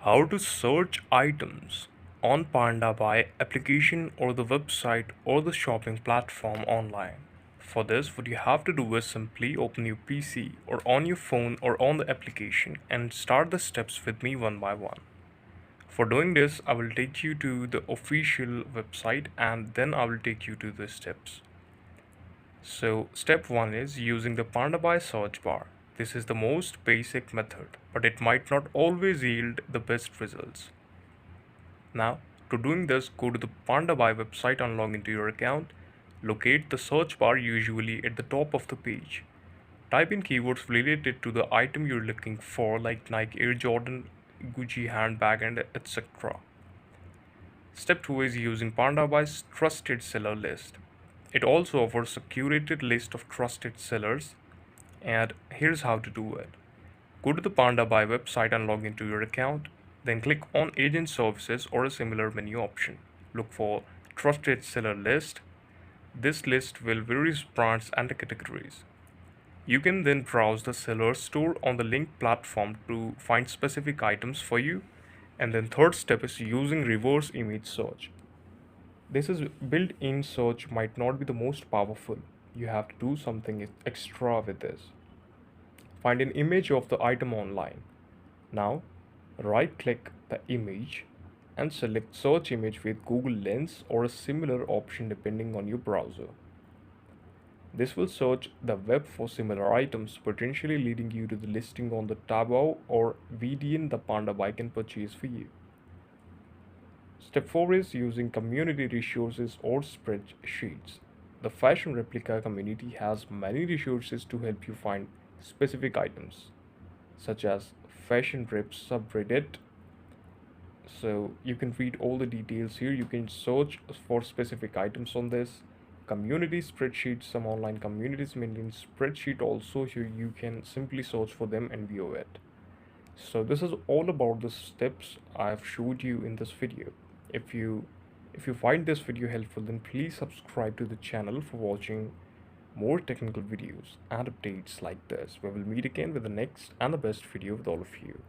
How to search items on Pandabuy application or the website or the shopping platform online. For this, what you have to do is simply open your PC or on your phone or on the application and start the steps with me one by one. For doing this, I will take you to the official website and then I will take you to the steps. So, step 1 is using the Pandabuy search bar. This is the most basic method, but it might not always yield the best results. Now, to doing this, go to the Pandabuy website and log into your account. Locate the search bar usually at the top of the page. Type in keywords related to the item you're looking for like Nike Air Jordan, Gucci handbag and etc. Step 2 is using Pandabuy's trusted seller list. It also offers a curated list of trusted sellers, and here's how to do it. Go to the Pandabuy website and log into your account. Then click on Agent Services or a similar menu option. Look for Trusted Seller List. This list will various brands and categories. You can then browse the seller store on the link platform to find specific items for you. And then third step is using reverse image search. This is built-in search might not be the most powerful. You have to do something extra with this. Find an image of the item online. Now, right click the image and select search image with Google Lens or a similar option depending on your browser. This will search the web for similar items, potentially leading you to the listing on the Taobao or VDN the Pandabuy can purchase for you. Step 4 is using community resources or spreadsheets. The fashion replica community has many resources to help you find specific items, such as fashion rips subreddit. So you can read all the details here. You can search for specific items on this. Community spreadsheets, some online communities maintain spreadsheet also, here you can simply search for them and view it. So this is all about the steps I've showed you in this video. If you find this video helpful, then please subscribe to the channel for watching more technical videos and updates like this. We will meet again with the next and the best video with all of you.